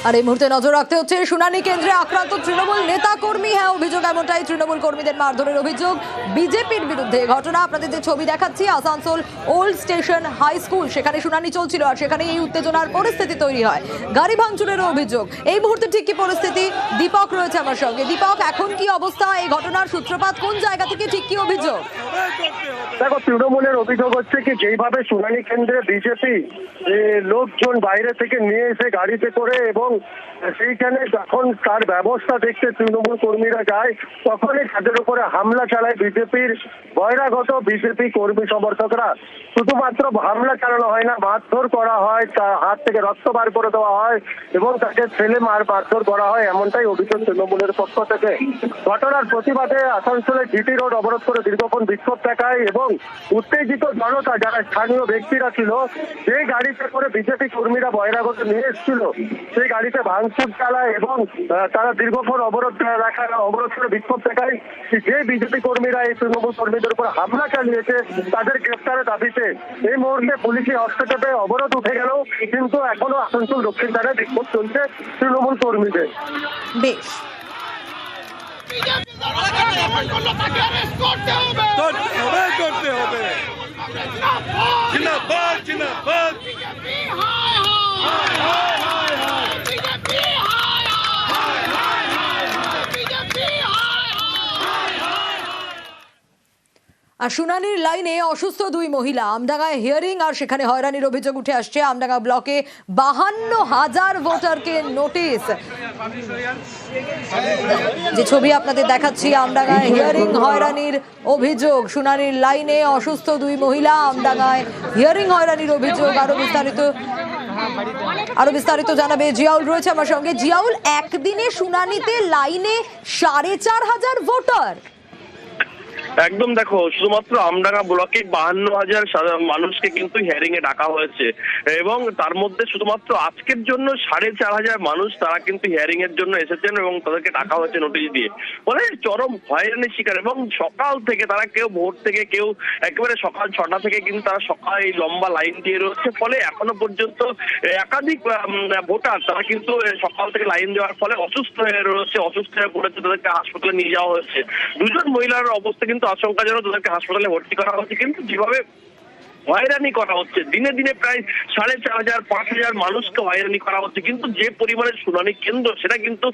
আর এই মুহূর্তে নজর রাখতে হচ্ছে শুনানি কেন্দ্রে আক্রান্ত তৃণমূল নেতা কর্মী। হ্যাঁ, অভিযোগ এমনটাই, তৃণমূল কর্মীদের মারধরের অভিযোগ বিজেপির বিরুদ্ধে। ঘটনা আপনাদের যে ছবি দেখাচ্ছি, Asansol old station high school, সেখানে শুনানি চলছিল আর সেখানে এই উত্তেজনার পরিস্থিতি তৈরি হয়, গাড়ি ভাঙচুরের অভিযোগ। এই মুহূর্তে ঠিক কি পরিস্থিতি, দীপক রয়েছে আমার সঙ্গে। দীপক, এখন কি অবস্থা, এই ঘটনার সূত্রপাত কোন জায়গা থেকে, ঠিক কি অভিযোগ? দেখো, তৃণমূলের অভিযোগ হচ্ছে কি, যেইভাবে শুনানি কেন্দ্রে বিজেপি লোকজন বাইরে থেকে নিয়ে এসে গাড়িতে করে এবং সেইখানে যখন তার ব্যবস্থা দেখতে তৃণমূল কর্মীরা যায়, তখনই তাদের উপরে হামলা চালায় বিজেপির বহিরাগত বিজেপি কর্মী সমর্থকরা। শুধুমাত্র হামলা চালানো হয় না, মারধর করা হয়, তার হাত থেকে রক্ত বার করে দেওয়া হয় এবং তাকে ছেলে মারধর করা হয়, এমনটাই অভিযোগ তৃণমূলের পক্ষ থেকে। ঘটনার প্রতিবাদে আসানসোলে জিটি রোড অবরোধ করে দীর্ঘক্ষণ বিক্ষোভ দেখায় এবং উত্তেজিত জনতা, যারা স্থানীয় ব্যক্তিরা ছিল, যে গাড়িতে করে বিজেপি কর্মীরা বহিরাগত নিয়ে এসেছিল, সেই গাড়িতে ভাঙচুর চালায় এবং তারা দীর্ঘক্ষণ অবরোধ করে বিক্ষোভ দেখায়। যে বিজেপি কর্মীরা এই তৃণমূল কর্মীদের উপর হামলা চালিয়েছে, তাদের গ্রেফতারের দাবিতে এই মুহূর্তে পুলিশি হস্তক্ষেপে অবরোধ উঠে গেল, কিন্তু এখনো আসানসোল দক্ষিণ ধারে বিক্ষোভ চলছে তৃণমূল কর্মীদের। বেশ, করতে হবে। আর শুনানির লাইনে অসুস্থ দুই মহিলা, আমডাঙ্গায় হিয়ারিং আর সেখানে হয়রানির অভিযোগ উঠে আসছে। আমডাঙ্গা ব্লকে 52,000 ভোটারকে নোটিশ। যে ছবি আপনাদের দেখাচ্ছি, আমডাঙ্গায় হিয়ারিং হয়রানির অভিযোগ, শুনানির লাইনে অসুস্থ দুই মহিলা, আমডাঙ্গায় হিয়ারিং হয়রানির অভিযোগ। আরো বিস্তারিত জানাবে জিয়াউল রয়েছে আমার সঙ্গে। জিয়াউল, একদিনে শুনানিতে লাইনে 4,500 ভোটার। একদম, দেখো, শুধুমাত্র আমডাঙ্গা ব্লকে 52,000 মানুষকে কিন্তু হিয়ারিং এ ডাকা হয়েছে এবং তার মধ্যে শুধুমাত্র আজকের জন্য 4,500 মানুষ তারা কিন্তু হিয়ারিং এর জন্য এসেছেন এবং তাদেরকে ডাকা হয়েছে নোটিশ দিয়ে। ফলে চরম হয়রানির শিকার এবং সকাল থেকে তারা কেউ ভোর থেকে, কেউ একেবারে সকাল 6টা থেকে কিন্তু তারা সকাল এই লম্বা লাইন দিয়ে রয়েছে। ফলে এখনো পর্যন্ত একাধিক ভোটার তারা কিন্তু সকাল থেকে লাইন দেওয়ার ফলে অসুস্থ হয়ে রয়েছে, অসুস্থ হয়ে পড়েছে, তাদেরকে হাসপাতালে নিয়ে যাওয়া হয়েছে। দুজন মহিলার অবস্থা কিন্তু আশঙ্কাজনক, তাদেরকে হাসপাতালে ভর্তি করা হচ্ছে। কিন্তু যেভাবে হয়রানি করা হচ্ছে, দিনে দিনে প্রায় 4,500-5,000 মানুষকে হয়রানি করা হচ্ছে, কিন্তু যে পরিমাণের শুনানি কেন্দ্র সেটা কিন্তু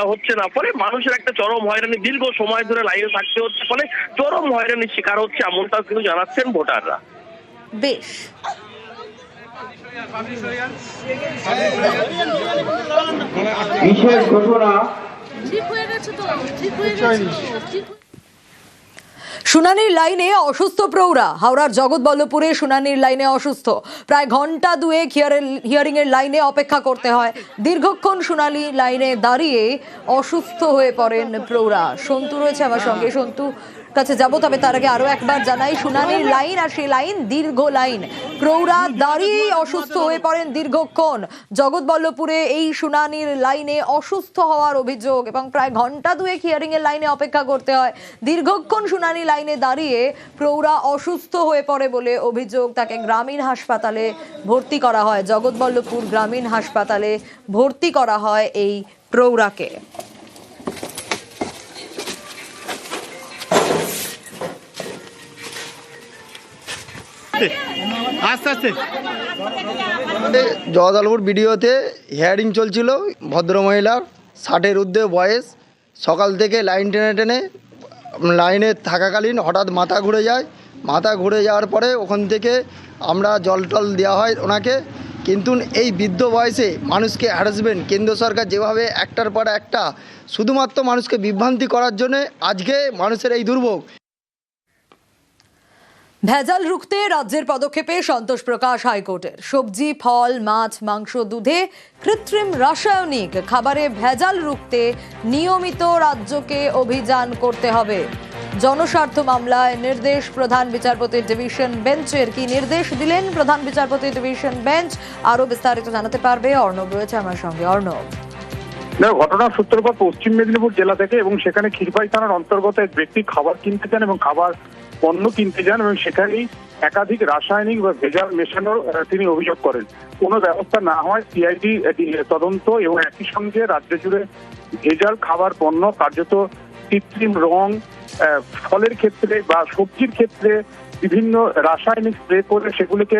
হচ্ছে না। ফলে মানুষের একটা চরম হয়রানি, দীর্ঘ সময় ধরে লাইনে থাকতে হচ্ছে, ফলে চরম হয়রানির শিকার হচ্ছে, এমনটাও কিন্তু জানাচ্ছেন ভোটাররা। বেশ, বিশেষ ঘোষণা। শুনানির লাইনে অসুস্থ প্রৌঢ়া, হাওড়ার জগৎবল্লভপুরে শুনানির লাইনে অসুস্থ, প্রায় ঘন্টা দুয়েক হিয়ারিং এর লাইনে অপেক্ষা করতে হয়। দীর্ঘক্ষণ শুনানি লাইনে দাঁড়িয়ে অসুস্থ হয়ে পড়েন প্রৌঢ়া। সন্তু রয়েছে আমার সঙ্গে, সন্তু কাছে যাবো, তবে তার আগে আরো একবার জানাই, শুনানির লাইন আর সেই লাইন দীর্ঘ লাইন, প্রৌঢ়া দাঁড়িয়ে অসুস্থ হয়ে পড়েন দীর্ঘক্ষণ। জগৎবল্লভপুরে এই শুনানির লাইনে অসুস্থ হওয়ার অভিযোগ এবং প্রায় ঘন্টা দুয়েক হিয়ারিং এর লাইনে অপেক্ষা করতে হয়। দীর্ঘক্ষণ শুনানি লাইনে দাঁড়িয়ে প্রৌঢ়া অসুস্থ হয়ে পড়ে বলে অভিযোগ। তাকে গ্রামীণ হাসপাতালে ভর্তি করা হয়, জগৎবল্লভপুর গ্রামীণ হাসপাতালে ভর্তি করা হয় এই প্রৌঢ়াকে। জগদলপুর বিডিওতে হিয়ারিং চলছিল, ভদ্রমহিলার 60-এর ঊর্ধ্বে বয়স। সকাল থেকে লাইন টেনে টেনে লাইনে থাকাকালীন হঠাৎ মাথা ঘুরে যায়। মাথা ঘুরে যাওয়ার পরে ওখান থেকে আমরা জল টল দেওয়া হয় ওনাকে। কিন্তু এই বৃদ্ধ বয়সে মানুষকে হ্যারাসমেন্ট, কেন্দ্র সরকার যেভাবে একটার পর একটা শুধুমাত্র মানুষকে বিভ্রান্তি করার জন্য আজকে মানুষের এই দুর্ভোগ। ভেজাল রুখতে রাজ্যের পদক্ষেপে সন্তোষ প্রকাশ হাইকোর্টের। সবজি, ফল, মাছ, মাংস, দুধে কৃত্রিম রাসায়নিক খাবারে ভেজাল রুখতে নিয়মিত রাজ্যকে অভিযান করতে হবে। জনস্বার্থ মামলায় নির্দেশ প্রধান বিচারপতির ডিভিশন বেঞ্চের। কি নির্দেশ দিলেন প্রধান বিচারপতির ডিভিশন বেঞ্চ, আরো বিস্তারিত জানাতে পারবে অর্ণব রয়েছে আমার সঙ্গে। অর্ণব, ঘটনার সূত্রপাত পশ্চিম মেদিনীপুর জেলা থেকে এবং সেখানে ক্ষীরপাই থানার অন্তর্গত এক ব্যক্তি খাবার কিনতে চান এবং খাবার পণ্য কিনতে যান এবং সেখানেই একাধিক রাসায়নিক বা ভেজাল মেশানোর তিনি অভিযোগ করেন। কোনো ব্যবস্থা না হয় সিআইডি তদন্ত এবং একই সঙ্গে রাজ্য জুড়ে ভেজাল খাবার পণ্য কার্যত কৃত্রিম রং, ফলের ক্ষেত্রে বা সবজির ক্ষেত্রে বিভিন্ন রাসায়নিক স্প্রে করে সেগুলিকে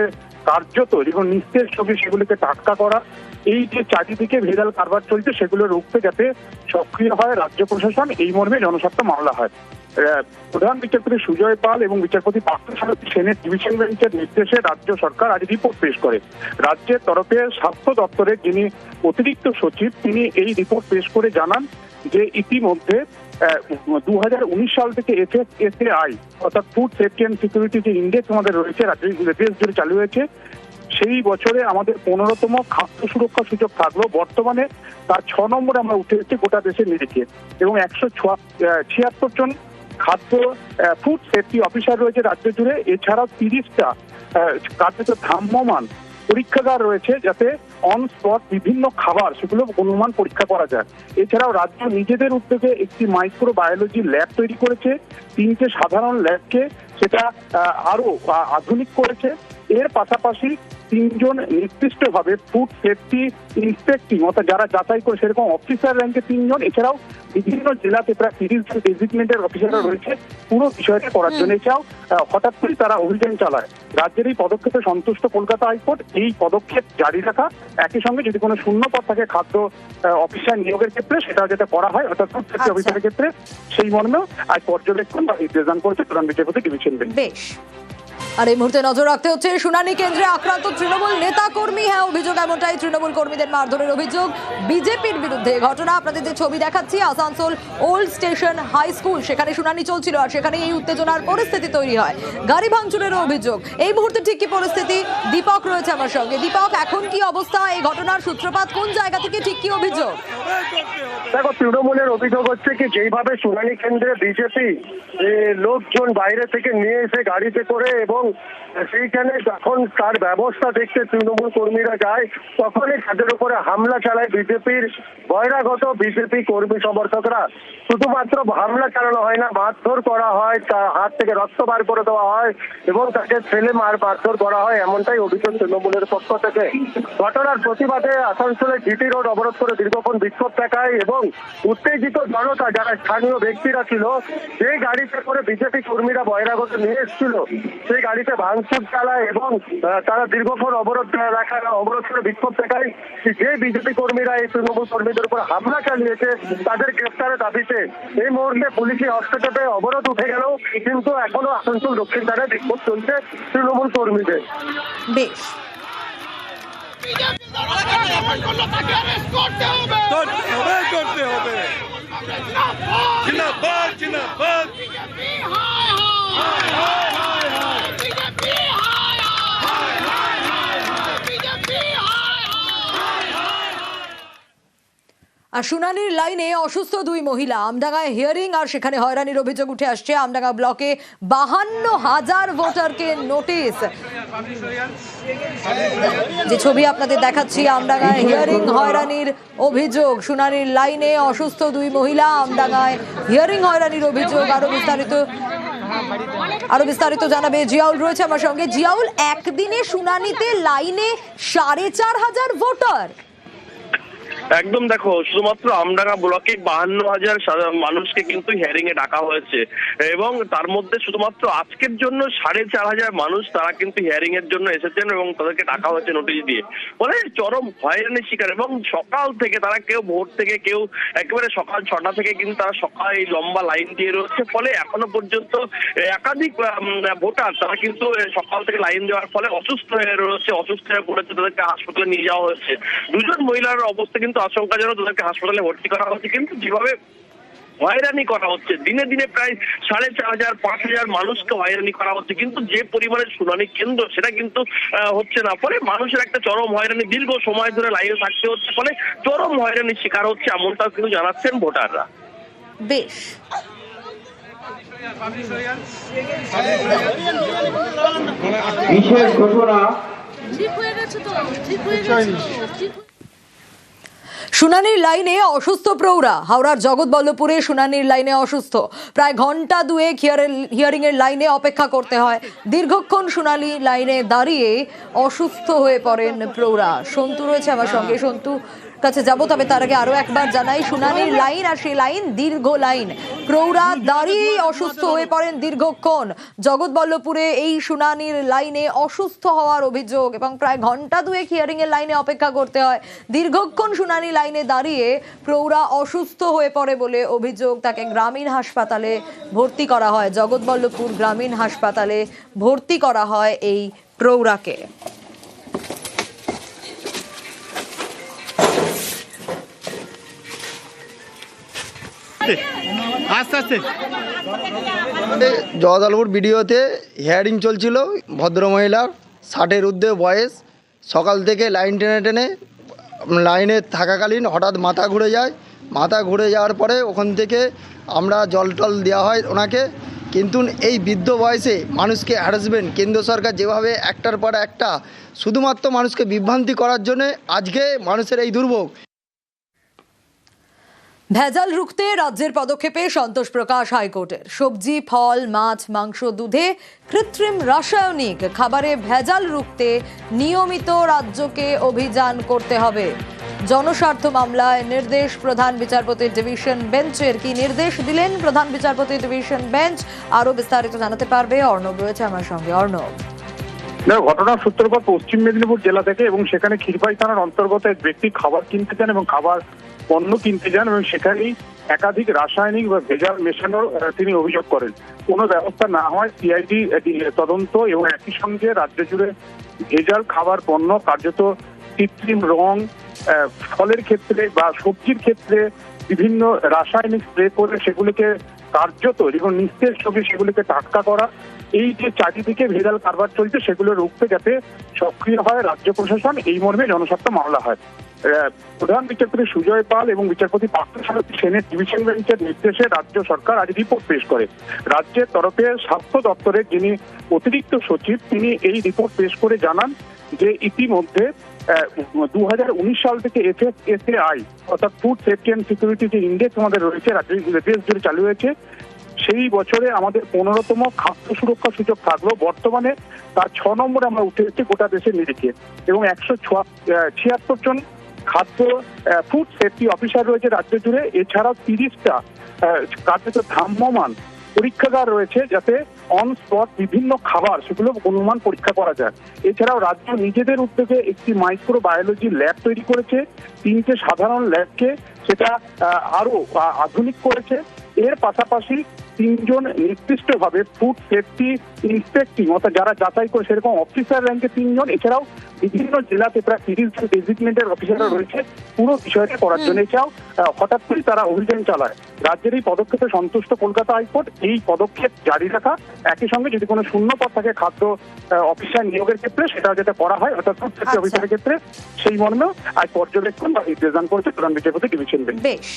কার্যত এবং নিস্তেজ ছবি সেগুলিকে টাটকা করা, এই যে চারিদিকে ভেজাল কারবার চলছে সেগুলো রুখতে যাতে সক্রিয় হয় রাজ্য প্রশাসন, এই মর্মে জনস্বার্থ মামলা হয়। প্রধান বিচারপতি সুজয় পাল এবং বিচারপতি পার্থসারথী সেনের ডিভিশন বেঞ্চের নির্দেশে রাজ্য সরকার আজ রিপোর্ট পেশ করে। রাজ্যের তরফে স্বাস্থ্য দপ্তরের যিনি অতিরিক্ত সচিব তিনি এই রিপোর্ট পেশ করে জানান যে ইতিমধ্যে 2019 সাল থেকে FSSAI অর্থাৎ ফুড সেফটি অ্যান্ড সিকিউরিটি যে ইন্ডেক্স আমাদের রয়েছে দেশ জুড়ে চালু হয়েছে, সেই বছরে আমাদের 15তম খাদ্য সুরক্ষা সূচক থাকলো, বর্তমানে তার 6 নম্বরে আমরা উঠে এসেছি গোটা দেশের নিরিখে এবং 176 জন খাদ্য ফুড সেফটি অফিসার রয়েছে রাজ্য জুড়ে। এছাড়াও 30টা কার্যত ভ্রাম্যমান পরীক্ষাগার রয়েছে যাতে অন স্পট বিভিন্ন খাবার সেগুলো গুণমান পরীক্ষা করা যায়। এছাড়াও রাজ্য নিজেদের উদ্যোগে একটি মাইক্রোবায়োলজি ল্যাব তৈরি করেছে, 3টে সাধারণ ল্যাবকে সেটা আরো আধুনিক করেছে। এর পাশাপাশি 3 জন নির্দিষ্টভাবে ফুড সেফটি ইন্সপেক্টিং অর্থাৎ যারা যাচাই করে সেরকম অফিসার র্যাঙ্কে 3 জন, এছাড়াও বিভিন্ন জেলাতে প্রায় 30 জন ডেজিগনেটেড অফিসাররা রয়েছে পুরো বিষয়টা করার জন্য। এছাড়াও হঠাৎ করে তারা অভিযান চালায়। রাজ্যের এই পদক্ষেপে সন্তুষ্ট কলকাতা হাইকোর্ট। এই পদক্ষেপ জারি রাখা, একই সঙ্গে যদি কোনো শূন্যপদ থাকে খাদ্য অফিসার নিয়োগের ক্ষেত্রে সেটাও যাতে করা হয় অর্থাৎ ফুড সেফটি অফিসারের ক্ষেত্রে, সেই মর্মেও আজ পর্যবেক্ষণ বা নির্দেশন করেছে প্রধান বিচারপতি ডিভিশন বেঞ্চ। বেশ। আর এই মুহূর্তে নজর রাখতে হচ্ছে শুনানি কেন্দ্রে আক্রান্ত তৃণমূল নেতা কর্মী। হ্যাঁ, অভিযোগ এমনটাই, তৃণমূল কর্মীদের মারধরের অভিযোগ বিজেপির বিরুদ্ধে। ঘটনা আপনাদের যে ছবি দেখাচ্ছি Asansol old station high school, সেখানে শুনানি চলছিল আর সেখানে এই উত্তেজনার পরিস্থিতি তৈরি হয়, গাড়ি ভাঙচুরেরও অভিযোগ। এই মুহূর্তে ঠিক কি পরিস্থিতি, দীপক রয়েছে আমার সঙ্গে। দীপক, এখন কি অবস্থা, এই ঘটনার সূত্রপাত কোন জায়গা থেকে, ঠিক কি অভিযোগ? দেখো, তৃণমূলের অভিযোগ হচ্ছে কি যেইভাবে শুনানি কেন্দ্রে বিজেপি লোকজন বাইরে থেকে নিয়ে এসে গাড়িতে করে এবং সেইখানে যখন তার ব্যবস্থা দেখতে তৃণমূল কর্মীরা যায় তখনই তাদের উপরে হামলা চালায় বিজেপির বহিরাগত বিজেপি কর্মী সমর্থকরা। শুধুমাত্র হামলা চালানো হয় না, মারধর করা হয়, তার হাত থেকে রক্ত বার করে দেওয়া হয় এবং তাকে ছেলে মারধর করা হয়, এমনটাই অভিযোগ তৃণমূলের পক্ষ থেকে। ঘটনার প্রতিবাদে আসানসোলের জিটি রোড অবরোধ করে দীর্ঘক্ষণ বিক্ষোভ দেখায় এবং উত্তেজিত জনতা যারা স্থানীয় ব্যক্তিরা ছিল, যে গাড়িতে করে বিজেপি কর্মীরা বহিরাগত নিয়ে এসেছিল সেই গাড়িতে ভাঙচুর চালায় এবং তারা দীর্ঘক্ষণ অবরোধ করে বিক্ষোভ দেখায়। যে বিজেপি কর্মীরা এই তৃণমূল কর্মীদের উপর হামলা চালিয়েছে তাদের গ্রেফতারের দাবিতে এই মুহূর্তে পুলিশি হস্তক্ষেপে অবরোধ উঠে গেল, কিন্তু এখনো আসানসোল দক্ষিণ ধারে বিক্ষোভ চলছে তৃণমূল কর্মীদের। বেশ। করতে হবে জিন্দাবাদ জিন্দাবাদ। আর শুনানির লাইনে অসুস্থ 2 মহিলা, আমডাঙ্গায় হিয়ারিং আর সেখানে হয়রানির অভিযোগ উঠে আসছে। আমডাঙ্গা ব্লকে 52,000 ভোটারকে নোটিশ। যে ছবি আপনাদের দেখাচ্ছি, আমডাঙ্গায় হিয়ারিং হয়রানির অভিযোগ, শুনানির লাইনে অসুস্থ 2 মহিলা, আমডাঙ্গায় হিয়ারিং হয়রানির অভিযোগ। আরো বিস্তারিত জানাবে জিয়াউল রয়েছে আমার সঙ্গে। জিয়াউল, একদিনে শুনানিতে লাইনে 4,500 ভোটার। একদম, দেখো শুধুমাত্র আমডাঙ্গা ব্লকে 52,000 মানুষকে কিন্তু হিয়ারিং এ ডাকা হয়েছে এবং তার মধ্যে শুধুমাত্র আজকের জন্য 4,500 মানুষ তারা কিন্তু হিয়ারিং এর জন্য এসেছেন এবং তাদেরকে ডাকা হয়েছে নোটিশ দিয়ে। ফলে চরম হয়রানির শিকার এবং সকাল থেকে তারা কেউ ভোর থেকে কেউ একেবারে সকাল 6টা থেকে কিন্তু তারা সকালে লম্বা লাইন দিয়ে রয়েছে। ফলে এখনো পর্যন্ত একাধিক ভোটার তারা কিন্তু সকাল থেকে লাইন দেওয়ার ফলে অসুস্থ হয়ে রয়েছে, অসুস্থ হয়ে পড়েছে, তাদেরকে হাসপাতালে নিয়ে যাওয়া হয়েছে। 2 জন মহিলার অবস্থা কিন্তু আশঙ্কাজনক, তাদেরকে হাসপাতালে ভর্তি করা হচ্ছে। কিন্তু যেভাবে হয়রানি করা হচ্ছে, দিনে দিনে প্রায় 4,500-5,000 মানুষকে হয়রানি করা হচ্ছে, কিন্তু যে পরিমাণের শুনানি কেন্দ্র সেটা কিন্তু হচ্ছে না। ফলে মানুষের একটা চরম হয়রানি, দীর্ঘ সময় ধরে লাইনে থাকতে হচ্ছে, ফলে চরম হয়রানির শিকার হচ্ছে, এমনটাও কিন্তু জানাচ্ছেন ভোটাররা। বেশ। বিশেষ ঘটনা ঠিক হয়ে গেছে তো, ঠিক হয়ে গেছে। শুনানির লাইনে অসুস্থ প্রৌঢ়া হাওড়ার জগৎবল্লভপুরে শুনানির লাইনে অসুস্থ প্রায় ঘন্টা দুয়েক হিয়ারিং এর লাইনে অপেক্ষা করতে হয় দীর্ঘক্ষণ শুনানি লাইনে দাঁড়িয়ে অসুস্থ হয়ে পড়েন প্রৌঢ়া। সন্তু রয়েছে আমার সঙ্গে, সন্তু কাছে যাব, তবে তার আগে আরো একবার জানাই শুনানির লাইন আর সেই লাইন দীর্ঘ লাইন, প্রৌঢ়া দাঁড়িয়ে অসুস্থ হয়ে পড়েন দীর্ঘক্ষণ। জগৎবল্লভপুরে এই শুনানির লাইনে অসুস্থ হওয়ার অভিযোগ এবং প্রায় ঘন্টা দুয়েক হিয়ারিং এর লাইনে অপেক্ষা করতে হয় দীর্ঘক্ষণ শুনানি লাইনে দাঁড়িয়ে প্রৌঢ়া অসুস্থ হয়ে পড়ে বলে অভিযোগ। তাকে গ্রামীণ হাসপাতালে ভর্তি করা হয়, জগৎবল্লভপুর গ্রামীণ হাসপাতালে ভর্তি করা হয় এই প্রৌঢ়াকে। আস্তে আস্তে জগদলপুর ভিডিওতে হিয়ারিং চলছিল ভদ্রমহিলার 60-এর ঊর্ধ্বে বয়স। সকাল থেকে লাইন টেনে টেনে লাইনে থাকাকালীন হঠাৎ মাথা ঘুরে যায়। মাথা ঘুরে যাওয়ার পরে ওখান থেকে আমরা জল টল দেওয়া হয় ওনাকে। কিন্তু এই বৃদ্ধ বয়সে মানুষকে হ্যারাসমেন্ট, কেন্দ্র সরকার যেভাবে একটার পর একটা শুধুমাত্র মানুষকে বিভ্রান্তি করার জন্য আজকে মানুষের এই দুর্ভোগ। ভেজাল রুখতে রাজ্যের পদক্ষেপে সন্তোষ প্রকাশ হাইকোর্টের। সবজি, ফল, মাছ, মাংস, দুধে কৃত্রিম রাসায়নিক খাবারে ভেজাল রুখতে নিয়মিত রাজ্যকে অভিযান করতে হবে। জনস্বার্থ মামলায় নির্দেশ প্রধান বিচারপতির ডিভিশন বেঞ্চের। কি নির্দেশ দিলেন প্রধান বিচারপতি ডিভিশন বেঞ্চ, আরো বিস্তারিত জানাতে পারবে অর্ণব রয়েছে আমার সঙ্গে। অর্ণব, ঘটনার সূত্রপাত পশ্চিম মেদিনীপুর জেলা থেকে এবং সেখানে ক্ষীরপাই থানার অন্তর্গত এক ব্যক্তি খাবার কিনতে যান এবং খাবার পণ্য কিনতে যান এবং সেখানেই একাধিক রাসায়নিক বা ভেজাল মেশানোর তিনি অভিযোগ করেন। কোনো ব্যবস্থা না হয় সিআইডি তদন্ত এবং একই সঙ্গে রাজ্য জুড়ে ভেজাল খাবার পণ্য কার্যত কৃত্রিম রং, ফলের ক্ষেত্রে বা সবজির ক্ষেত্রে বিভিন্ন রাসায়নিক স্প্রে করে সেগুলিকে কার্যত এবং নিস্তেজ ছবি সেগুলিকে টাটকা করা, এই যে চারিদিকে ভেজাল কারবার চলছে সেগুলো রুখতে যাতে সক্রিয় হয় রাজ্য প্রশাসন, এই মর্মে জনস্বার্থ মামলা হয়। প্রধান বিচারপতি সুজয় পাল এবং বিচারপতি পার্থসারথী সেনের ডিভিশন বেঞ্চের নির্দেশে রাজ্য সরকার আজ রিপোর্ট পেশ করে। রাজ্যের তরফে স্বাস্থ্য দপ্তরের যিনি অতিরিক্ত সচিব তিনি এই রিপোর্ট পেশ করে জানান যে ইতিমধ্যে 2019 সাল থেকে FSSAI অর্থাৎ ফুড সেফটি অ্যান্ড সিকিউরিটি যে ইন্ডেক্স আমাদের রয়েছে দেশ জুড়ে চালু হয়েছে, সেই বছরে আমাদের 15তম খাদ্য সুরক্ষা সূচক থাকলো। বর্তমানে তার 6 নম্বরে আমরা উঠে এসেছি গোটা দেশের নিরিখে এবং 176 জন খাদ্য ফুড সেফটি অফিসার রয়েছে রাজ্য জুড়ে। এছাড়াও 30টা কার্যত ভ্রাম্যমান পরীক্ষাগার রয়েছে যাতে অন স্পট বিভিন্ন খাবার সেগুলো অনুমান পরীক্ষা করা যায়। এছাড়াও রাজ্য নিজেদের উদ্যোগে একটি মাইক্রোবায়োলজি ল্যাব তৈরি করেছে, 3টে সাধারণ ল্যাবকে সেটা আরো আধুনিক করেছে। এর পাশাপাশি 3 জন নির্দিষ্টভাবে ফুড সেফটি ইন্সপেক্টিং অর্থাৎ যারা যাচাই করে সেরকম অফিসার র্যাঙ্কে 3 জন, এছাড়াও বিভিন্ন জেলাতে প্রায় 30 জন ডেজিগনেটেড অফিসাররা রয়েছে পুরো বিষয়টা করার জন্য। এছাড়াও হঠাৎ করে তারা অভিযান চালায়। রাজ্যের এই পদক্ষেপে সন্তুষ্ট কলকাতা হাইকোর্ট। এই পদক্ষেপ জারি রাখা, একই সঙ্গে যদি কোনো শূন্যপদ থাকে খাদ্য অফিসার নিয়োগের ক্ষেত্রে সেটা যাতে করা হয় অর্থাৎ ফুড সেফটি অফিসারের ক্ষেত্রে, সেই মর্মেও আজ পর্যবেক্ষণ বা নির্দেশন করেছে প্রধান বিচারপতি ডিভিশন বেঞ্চ। বেশ।